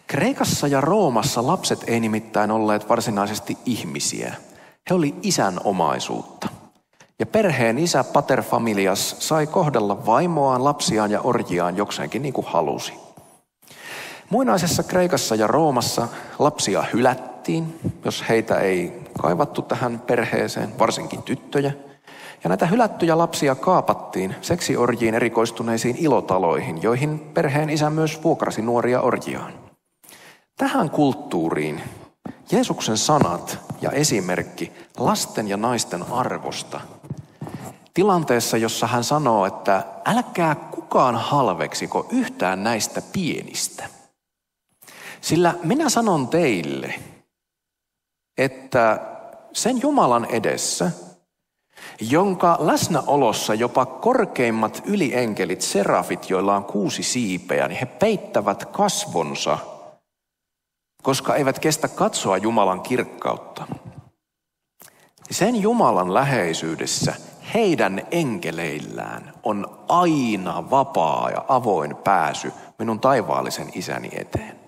Kreikassa ja Roomassa lapset ei nimittäin olleet varsinaisesti ihmisiä. He oli isän omaisuutta. Ja perheen isä paterfamilias sai kohdella vaimoaan, lapsiaan ja orjiaan jokseenkin niin kuin halusi. Muinaisessa Kreikassa ja Roomassa lapsia hylättiin, jos heitä ei kaivattu tähän perheeseen, varsinkin tyttöjä. Ja näitä hylättyjä lapsia kaapattiin seksiorjiin erikoistuneisiin ilotaloihin, joihin perheen isä myös vuokrasi nuoria orjiaan. Tähän kulttuuriin Jeesuksen sanat ja esimerkki lasten ja naisten arvosta tilanteessa, jossa hän sanoo, että älkää kukaan halveksiko yhtään näistä pienistä. Sillä minä sanon teille, että sen Jumalan edessä, jonka läsnäolossa jopa korkeimmat ylienkelit, serafit, joilla on 6 siipeä, niin he peittävät kasvonsa, koska eivät kestä katsoa Jumalan kirkkautta. Sen Jumalan läheisyydessä heidän enkeleillään on aina vapaa ja avoin pääsy minun taivaallisen isäni eteen.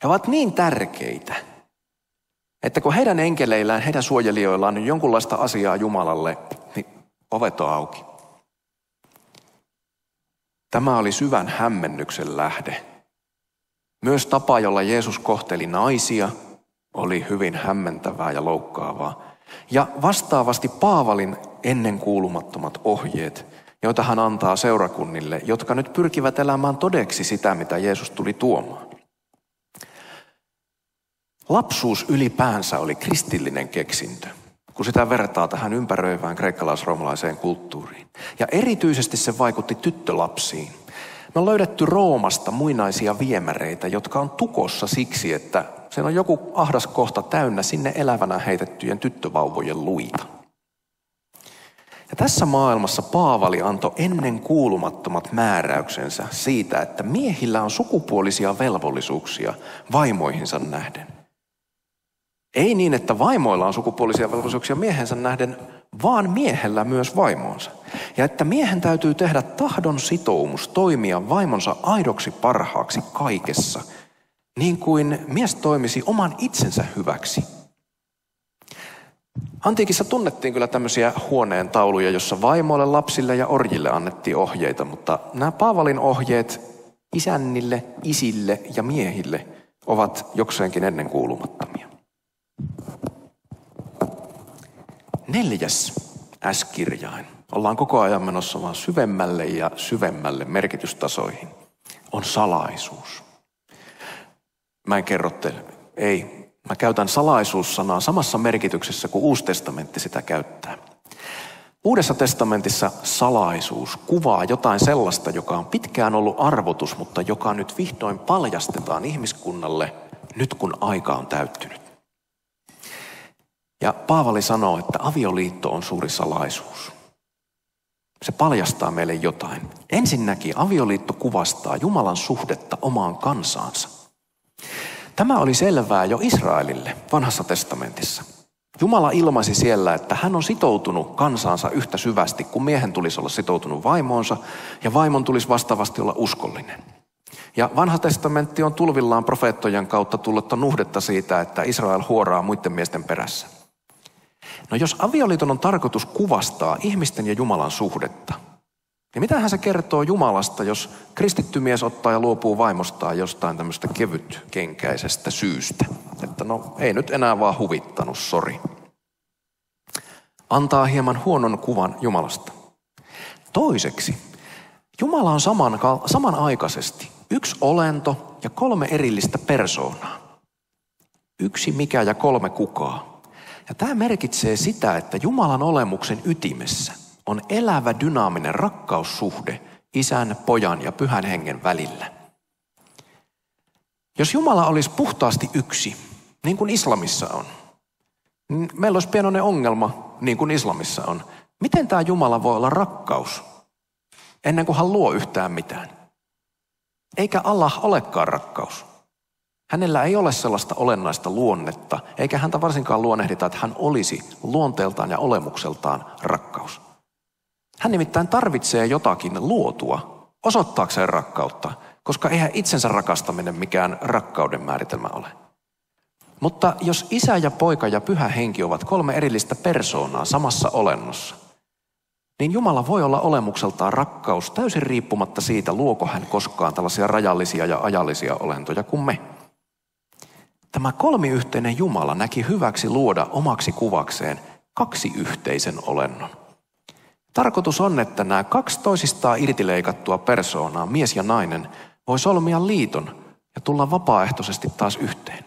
He ovat niin tärkeitä, että kun heidän enkeleillään, heidän suojelijoillaan on jonkunlaista asiaa Jumalalle, niin ovet on auki. Tämä oli syvän hämmennyksen lähde. Myös tapa, jolla Jeesus kohteli naisia, oli hyvin hämmentävää ja loukkaavaa. Ja vastaavasti Paavalin ennenkuulumattomat ohjeet, joita hän antaa seurakunnille, jotka nyt pyrkivät elämään todeksi sitä, mitä Jeesus tuli tuomaan. Lapsuus ylipäänsä oli kristillinen keksintö, kun sitä vertaa tähän ympäröivään kreikkalais-roomalaiseen kulttuuriin. Ja erityisesti se vaikutti tyttölapsiin. Me on löydetty Roomasta muinaisia viemäreitä, jotka on tukossa siksi, että siellä on joku ahdas kohta täynnä sinne elävänä heitettyjen tyttövauvojen luita. Ja tässä maailmassa Paavali antoi ennen kuulumattomat määräyksensä siitä, että miehillä on sukupuolisia velvollisuuksia vaimoihinsa nähden. Ei niin, että vaimoilla on sukupuolisia velvollisuuksia miehensä nähden, vaan miehellä myös vaimoonsa. Ja että miehen täytyy tehdä tahdon sitoumus toimia vaimonsa aidoksi parhaaksi kaikessa, niin kuin mies toimisi oman itsensä hyväksi. Antiikissa tunnettiin kyllä tämmöisiä huoneen tauluja, jossa vaimoille, lapsille ja orjille annettiin ohjeita, mutta nämä Paavalin ohjeet isännille, isille ja miehille ovat jokseenkin ennenkuulumattomia. 4. S-kirjain. Ollaan koko ajan menossa vaan syvemmälle ja syvemmälle merkitystasoihin. On salaisuus. Mä en kerro teille. Ei. Mä käytän salaisuus-sanaa samassa merkityksessä kuin Uusi testamentti sitä käyttää. Uudessa testamentissa salaisuus kuvaa jotain sellaista, joka on pitkään ollut arvotus, mutta joka nyt vihdoin paljastetaan ihmiskunnalle nyt kun aika on täyttynyt. Ja Paavali sanoo, että avioliitto on suuri salaisuus. Se paljastaa meille jotain. Ensinnäkin avioliitto kuvastaa Jumalan suhdetta omaan kansaansa. Tämä oli selvää jo Israelille vanhassa testamentissa. Jumala ilmaisi siellä, että hän on sitoutunut kansaansa yhtä syvästi, kuin miehen tulisi olla sitoutunut vaimoonsa ja vaimon tulisi vastaavasti olla uskollinen. Ja vanha testamentti on tulvillaan profeettojen kautta tullutta nuhdetta siitä, että Israel huoraa muiden miesten perässä. No jos avioliiton on tarkoitus kuvastaa ihmisten ja Jumalan suhdetta, niin mitähän se kertoo Jumalasta, jos kristitty mies ottaa ja luopuu vaimostaan jostain tämmöistä kevytkenkäisestä syystä? Että no ei nyt enää vaan huvittanut, sori. Antaa hieman huonon kuvan Jumalasta. Toiseksi, Jumala on samanaikaisesti yksi olento ja 3 erillistä persoonaa. 1 mikä ja 3 kukaa. Ja tämä merkitsee sitä, että Jumalan olemuksen ytimessä on elävä dynaaminen rakkaussuhde Isän, Pojan ja Pyhän Hengen välillä. Jos Jumala olisi puhtaasti yksi, niin kuin islamissa on, niin meillä olisi pienoinen ongelma, niin kuin islamissa on. Miten tämä Jumala voi olla rakkaus ennen kuin hän luo yhtään mitään? Eikä Allah olekaan rakkaus. Hänellä ei ole sellaista olennaista luonnetta, eikä häntä varsinkaan luonnehdita, että hän olisi luonteeltaan ja olemukseltaan rakkaus. Hän nimittäin tarvitsee jotakin luotua osoittaakseen rakkautta, koska eihän itsensä rakastaminen mikään rakkauden määritelmä ole. Mutta jos Isä ja Poika ja Pyhä Henki ovat 3 erillistä persoonaa samassa olennossa, niin Jumala voi olla olemukseltaan rakkaus täysin riippumatta siitä, luoko hän koskaan tällaisia rajallisia ja ajallisia olentoja kuin me. Tämä kolmiyhteinen Jumala näki hyväksi luoda omaksi kuvakseen 2 yhteisen olennon. Tarkoitus on, että nämä 2 toisistaan irtileikattua persoonaa, mies ja nainen, voi solmia liiton ja tulla vapaaehtoisesti taas yhteen.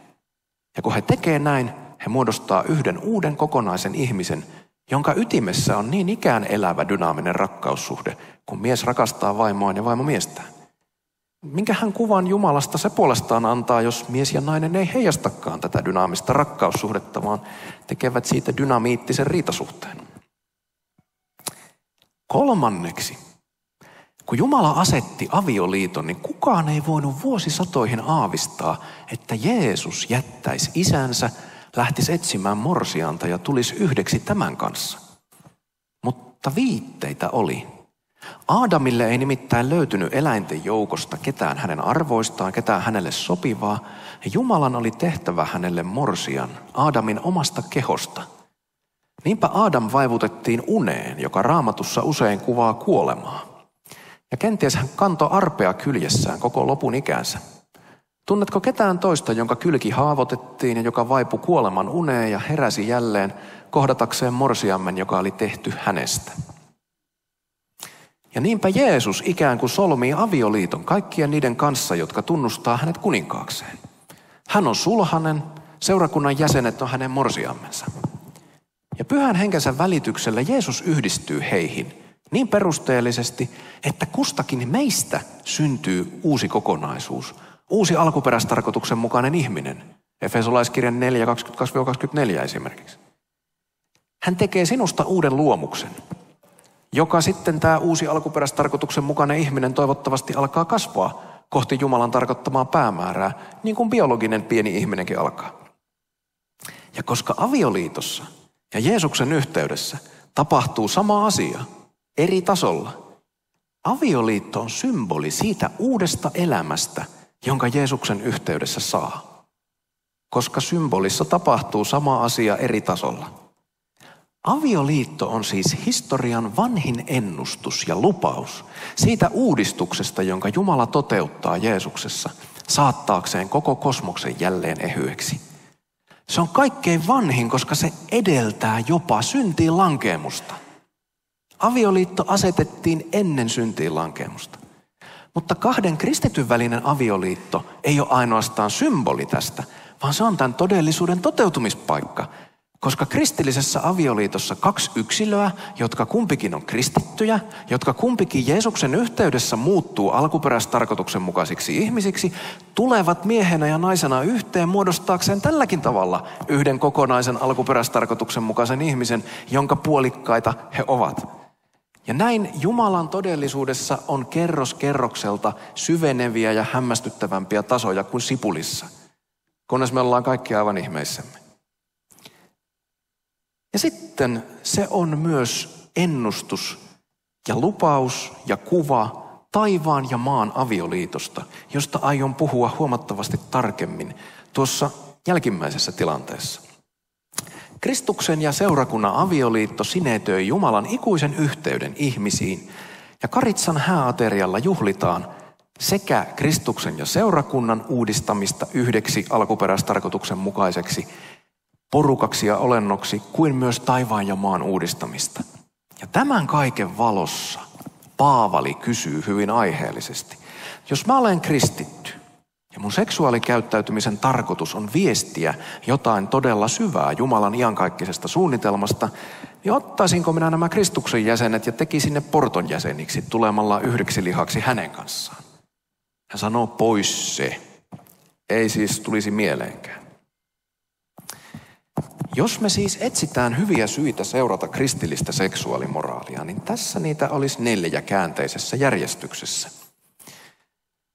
Ja kun he tekee näin, he muodostaa yhden uuden kokonaisen ihmisen, jonka ytimessä on niin ikään elävä dynaaminen rakkaussuhde, kun mies rakastaa vaimoaan ja vaimo miestään. Minkähän kuvan Jumalasta se puolestaan antaa, jos mies ja nainen ei heijastakaan tätä dynaamista rakkaussuhdetta, vaan tekevät siitä dynamiittisen riitasuhteen. 3. Kun Jumala asetti avioliiton, niin kukaan ei voinut vuosisatoihin aavistaa, että Jeesus jättäisi isänsä, lähtisi etsimään morsianta ja tulisi yhdeksi tämän kanssa. Mutta viitteitä oli. Aadamille ei nimittäin löytynyt eläinten joukosta ketään hänen arvoistaan, ketään hänelle sopivaa. Ja Jumalan oli tehtävä hänelle morsian Aadamin omasta kehosta. Niinpä Aadam vaivutettiin uneen, joka Raamatussa usein kuvaa kuolemaa. Ja kenties hän kantoi arpea kyljessään koko lopun ikänsä. Tunnetko ketään toista, jonka kylki haavoitettiin ja joka vaipui kuoleman uneen ja heräsi jälleen kohdatakseen morsiammen, joka oli tehty hänestä? Ja niinpä Jeesus ikään kuin solmii avioliiton kaikkien niiden kanssa, jotka tunnustaa hänet kuninkaakseen. Hän on sulhanen, seurakunnan jäsenet on hänen morsiammensa. Ja Pyhän Henkensä välityksellä Jeesus yhdistyy heihin niin perusteellisesti, että kustakin meistä syntyy uusi kokonaisuus, uusi alkuperäistarkoituksen mukainen ihminen. Efesolaiskirjan 4:22-24 esimerkiksi. Hän tekee sinusta uuden luomuksen, joka sitten tämä uusi alkuperäistarkoituksen mukainen ihminen toivottavasti alkaa kasvaa kohti Jumalan tarkoittamaa päämäärää, niin kuin biologinen pieni ihminenkin alkaa. Ja koska avioliitossa ja Jeesuksen yhteydessä tapahtuu sama asia eri tasolla, avioliitto on symboli siitä uudesta elämästä, jonka Jeesuksen yhteydessä saa. Koska symbolissa tapahtuu sama asia eri tasolla. Avioliitto on siis historian vanhin ennustus ja lupaus siitä uudistuksesta, jonka Jumala toteuttaa Jeesuksessa saattaakseen koko kosmoksen jälleen ehyeksi. Se on kaikkein vanhin, koska se edeltää jopa syntiin lankeemusta. Avioliitto asetettiin ennen syntiin lankeemusta. Mutta kahden kristityn välinen avioliitto ei ole ainoastaan symboli tästä, vaan se on tämän todellisuuden toteutumispaikka. Koska kristillisessä avioliitossa kaksi yksilöä, jotka kumpikin on kristittyjä, jotka kumpikin Jeesuksen yhteydessä muuttuu alkuperäistarkoituksen mukaisiksi ihmisiksi, tulevat miehenä ja naisena yhteen muodostaakseen tälläkin tavalla yhden kokonaisen alkuperäistarkoituksen mukaisen ihmisen, jonka puolikkaita he ovat. Ja näin Jumalan todellisuudessa on kerros kerrokselta syveneviä ja hämmästyttävämpiä tasoja kuin sipulissa, kunnes me ollaan kaikki aivan ihmeissämme. Ja sitten se on myös ennustus ja lupaus ja kuva taivaan ja maan avioliitosta, josta aion puhua huomattavasti tarkemmin tuossa jälkimmäisessä tilanteessa. Kristuksen ja seurakunnan avioliitto sinetöi Jumalan ikuisen yhteyden ihmisiin ja Karitsan hääaterialla juhlitaan sekä Kristuksen ja seurakunnan uudistamista yhdeksi alkuperäistarkoituksen mukaiseksi porukaksi ja olennoksi kuin myös taivaan ja maan uudistamista. Ja tämän kaiken valossa Paavali kysyy hyvin aiheellisesti. Jos mä olen kristitty ja mun seksuaalikäyttäytymisen tarkoitus on viestiä jotain todella syvää Jumalan iankaikkisesta suunnitelmasta, niin ottaisinko minä nämä Kristuksen jäsenet ja tekisin ne porton jäseniksi tulemalla yhdeksi lihaksi hänen kanssaan? Hän sanoo pois se. Ei siis tulisi mieleenkään. Jos me siis etsitään hyviä syitä seurata kristillistä seksuaalimoraalia, niin tässä niitä olisi 4 käänteisessä järjestyksessä.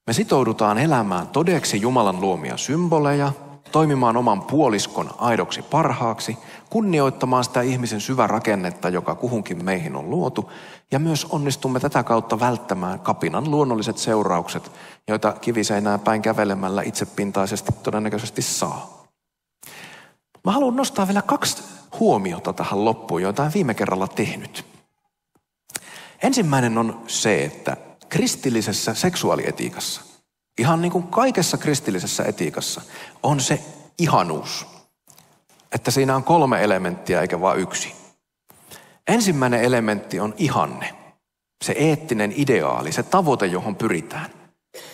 Me sitoudutaan elämään todeksi Jumalan luomia symboleja, toimimaan oman puoliskon aidoksi parhaaksi, kunnioittamaan sitä ihmisen syvärakennetta, joka kuhunkin meihin on luotu, ja myös onnistumme tätä kautta välttämään kapinan luonnolliset seuraukset, joita kiviseinää päin kävelemällä itsepintaisesti todennäköisesti saa. Mä haluan nostaa vielä 2 huomiota tähän loppuun, joita en viime kerralla tehnyt. Ensimmäinen on se, että kristillisessä seksuaalietiikassa, ihan niin kuin kaikessa kristillisessä etiikassa, on se ihanuus. Että siinä on 3 elementtiä eikä vain 1. Ensimmäinen elementti on ihanne, se eettinen ideaali, se tavoite, johon pyritään.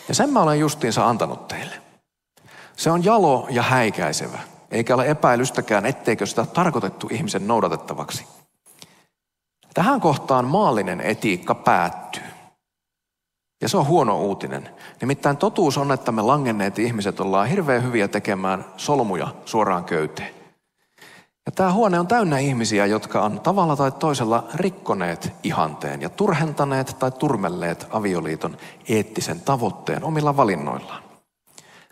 Ja sen mä olen justiinsa antanut teille. Se on jalo ja häikäisevä. Eikä ole epäilystäkään, etteikö sitä ole tarkoitettu ihmisen noudatettavaksi. Tähän kohtaan maallinen etiikka päättyy. Ja se on huono uutinen. Nimittäin totuus on, että me langenneet ihmiset ollaan hirveän hyviä tekemään solmuja suoraan köyteen. Ja tämä huone on täynnä ihmisiä, jotka on tavalla tai toisella rikkoneet ihanteen ja turhentaneet tai turmelleet avioliiton eettisen tavoitteen omilla valinnoillaan.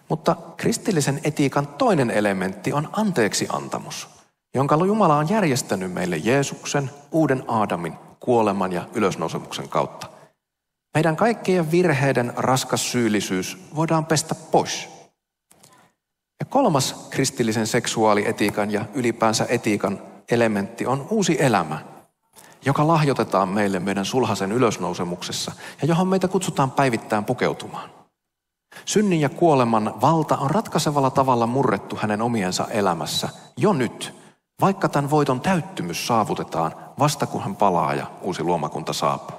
Mutta kristillisen etiikan toinen elementti on anteeksiantamus, jonka Jumala on järjestänyt meille Jeesuksen, uuden Aadamin, kuoleman ja ylösnousemuksen kautta. Meidän kaikkien virheiden raskas syyllisyys voidaan pestä pois. Ja 3. kristillisen seksuaalietiikan ja ylipäänsä etiikan elementti on uusi elämä, joka lahjoitetaan meille meidän sulhasen ylösnousemuksessa ja johon meitä kutsutaan päivittäin pukeutumaan. Synnin ja kuoleman valta on ratkaisevalla tavalla murrettu hänen omiensa elämässä jo nyt, vaikka tämän voiton täyttymys saavutetaan vasta kun hän palaa ja uusi luomakunta saapuu.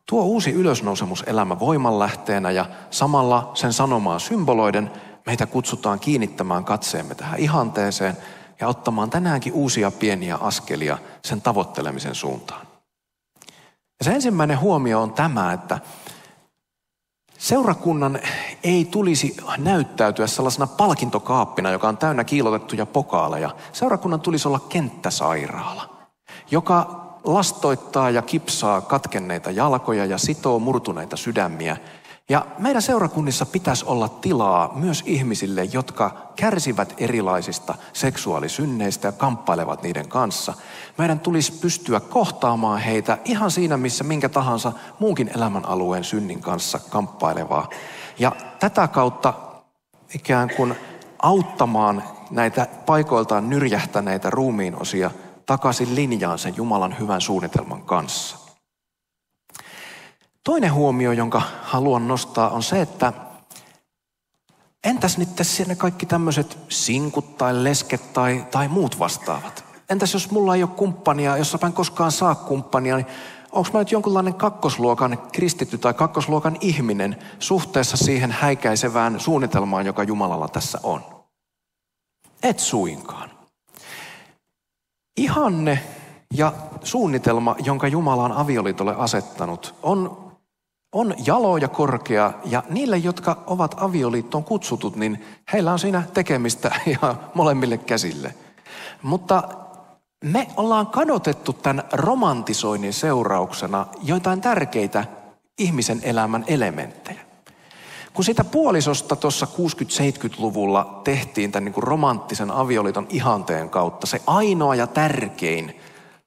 Tuo uusi ylösnousemuselämä voimanlähteenä ja samalla sen sanomaa symboloiden meitä kutsutaan kiinnittämään katseemme tähän ihanteeseen ja ottamaan tänäänkin uusia pieniä askelia sen tavoittelemisen suuntaan. Ja se ensimmäinen huomio on tämä, että seurakunnan ei tulisi näyttäytyä sellaisena palkintokaappina, joka on täynnä kiillotettuja pokaaleja. Seurakunnan tulisi olla kenttäsairaala, joka lastoittaa ja kipsaa katkenneita jalkoja ja sitoo murtuneita sydämiä Ja meidän seurakunnissa pitäisi olla tilaa myös ihmisille, jotka kärsivät erilaisista seksuaalisynneistä ja kamppailevat niiden kanssa. Meidän tulisi pystyä kohtaamaan heitä ihan siinä, missä minkä tahansa muunkin elämänalueen synnin kanssa kamppailevaa. Ja tätä kautta ikään kuin auttamaan näitä paikoiltaan nyrjähtäneitä ruumiinosia takaisin linjaan sen Jumalan hyvän suunnitelman kanssa. Toinen huomio, jonka haluan nostaa, on se, että entäs nyt ne kaikki tämmöiset sinkut tai lesket tai muut vastaavat? Entäs jos mulla ei ole kumppania, jos mä en koskaan saa kumppania, niin onko mä nyt jonkunlainen kakkosluokan kristitty tai kakkosluokan ihminen suhteessa siihen häikäisevään suunnitelmaan, joka Jumalalla tässä on? Et suinkaan. Ihanne ja suunnitelma, jonka Jumala on avioliitolle asettanut, on jalo ja korkea, ja niille, jotka ovat avioliittoon kutsutut, niin heillä on siinä tekemistä ihan molemmille käsille. Mutta me ollaan kadotettu tämän romantisoinnin seurauksena joitain tärkeitä ihmisen elämän elementtejä. Kun sitä puolisosta tuossa 60-70-luvulla tehtiin tämän niin kuin romanttisen avioliiton ihanteen kautta se ainoa ja tärkein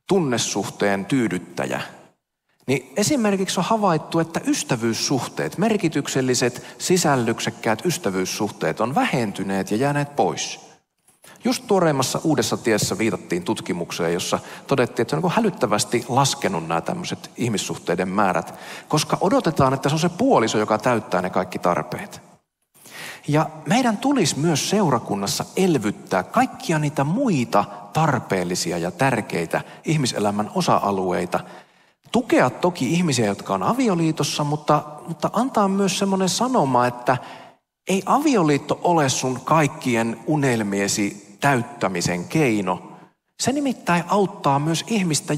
tunnesuhteen tyydyttäjä, niin esimerkiksi on havaittu, että ystävyyssuhteet, merkitykselliset, sisällyksekkäät ystävyyssuhteet on vähentyneet ja jääneet pois. Just tuoreimmassa Uudessa tiessä viitattiin tutkimukseen, jossa todettiin, että se on niin hälyttävästi laskenut nämä tämmöiset ihmissuhteiden määrät, koska odotetaan, että se on se puoliso, joka täyttää ne kaikki tarpeet. Ja meidän tulisi myös seurakunnassa elvyttää kaikkia niitä muita tarpeellisia ja tärkeitä ihmiselämän osa-alueita. Tukea toki ihmisiä, jotka on avioliitossa, mutta antaa myös semmoinen sanoma, että ei avioliitto ole sun kaikkien unelmiesi täyttämisen keino. Se nimittäin auttaa myös ihmistä,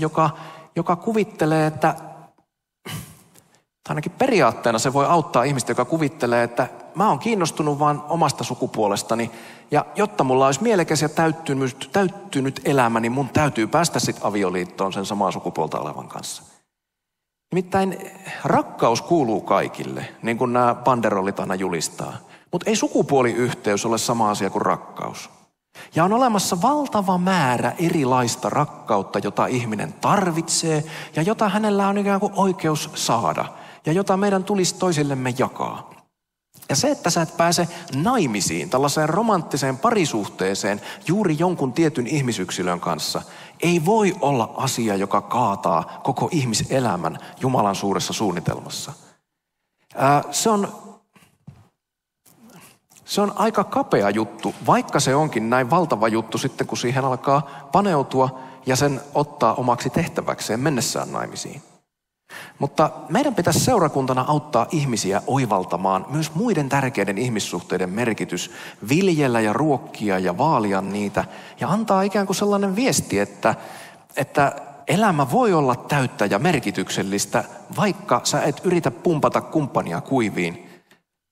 joka kuvittelee, että ainakin periaatteena se voi auttaa ihmistä, joka kuvittelee, että mä oon kiinnostunut vaan omasta sukupuolestani ja jotta mulla olisi mielekäs ja täyttynyt elämä, niin mun täytyy päästä sitten avioliittoon sen samaa sukupuolta olevan kanssa. Nimittäin rakkaus kuuluu kaikille, niin kuin nämä banderollit aina julistaa. Mutta ei sukupuoliyhteys ole sama asia kuin rakkaus. Ja on olemassa valtava määrä erilaista rakkautta, jota ihminen tarvitsee ja jota hänellä on ikään kuin oikeus saada ja jota meidän tulisi toisillemme jakaa. Ja se, että sä et pääse naimisiin, tällaiseen romanttiseen parisuhteeseen juuri jonkun tietyn ihmisyksilön kanssa, ei voi olla asia, joka kaataa koko ihmiselämän Jumalan suuressa suunnitelmassa. Se on aika kapea juttu, vaikka se onkin näin valtava juttu sitten, kun siihen alkaa paneutua ja sen ottaa omaksi tehtäväkseen mennessään naimisiin. Mutta meidän pitäisi seurakuntana auttaa ihmisiä oivaltamaan myös muiden tärkeiden ihmissuhteiden merkitys, viljellä ja ruokkia ja vaalia niitä ja antaa ikään kuin sellainen viesti, että elämä voi olla täyttä ja merkityksellistä, vaikka sä et yritä pumpata kumppania kuiviin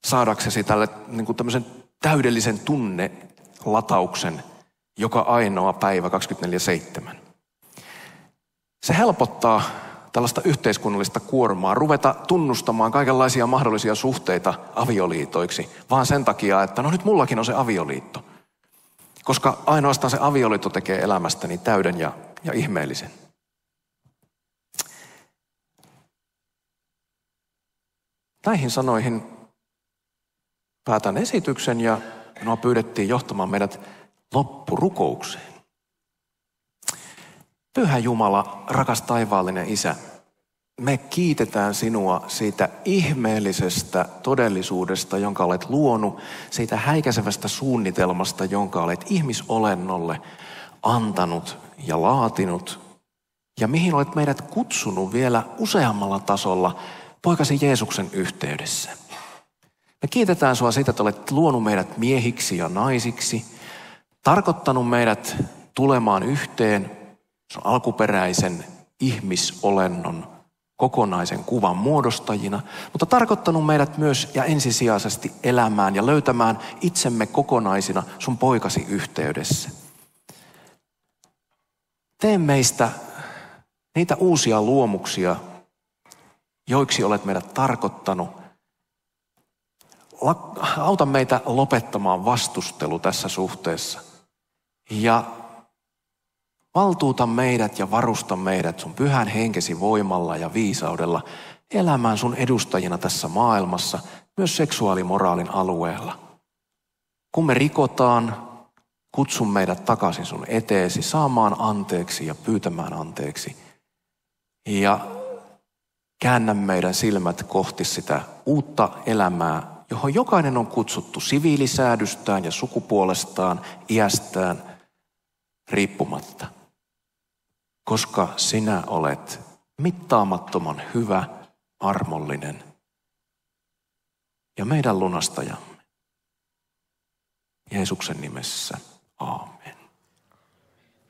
saadaksesi tälle niin kuin tämmöisen täydellisen tunnelatauksen joka ainoa päivä 24/7. Se helpottaa tällaista yhteiskunnallista kuormaa, ruveta tunnustamaan kaikenlaisia mahdollisia suhteita avioliitoiksi, vaan sen takia, että no nyt mullakin on se avioliitto. Koska ainoastaan se avioliitto tekee elämästäni täyden ja ihmeellisen. Näihin sanoihin päätän esityksen ja minua pyydettiin johtamaan meidät loppurukoukseen. Pyhä Jumala, rakas taivaallinen Isä, me kiitetään sinua siitä ihmeellisestä todellisuudesta, jonka olet luonut, siitä häikäisevästä suunnitelmasta, jonka olet ihmisolennolle antanut ja laatinut, ja mihin olet meidät kutsunut vielä useammalla tasolla poikasi Jeesuksen yhteydessä. Me kiitetään sua siitä, että olet luonut meidät miehiksi ja naisiksi, tarkoittanut meidät tulemaan yhteen sun alkuperäisen ihmisolennon kokonaisen kuvan muodostajina, mutta tarkoittanut meidät myös ja ensisijaisesti elämään ja löytämään itsemme kokonaisina sun poikasi yhteydessä. Tee meistä niitä uusia luomuksia, joiksi olet meidät tarkoittanut, auta meitä lopettamaan vastustelu tässä suhteessa. Ja valtuuta meidät ja varusta meidät sun pyhän henkesi voimalla ja viisaudella elämään sun edustajina tässä maailmassa, myös seksuaalimoraalin alueella. Kun me rikotaan, kutsu meidät takaisin sun eteesi, saamaan anteeksi ja pyytämään anteeksi. Ja käännä meidän silmät kohti sitä uutta elämää, johon jokainen on kutsuttu siviilisäädystään ja sukupuolestaan, iästään riippumatta. Koska sinä olet mittaamattoman hyvä, armollinen ja meidän lunastajamme. Jeesuksen nimessä. Aamen.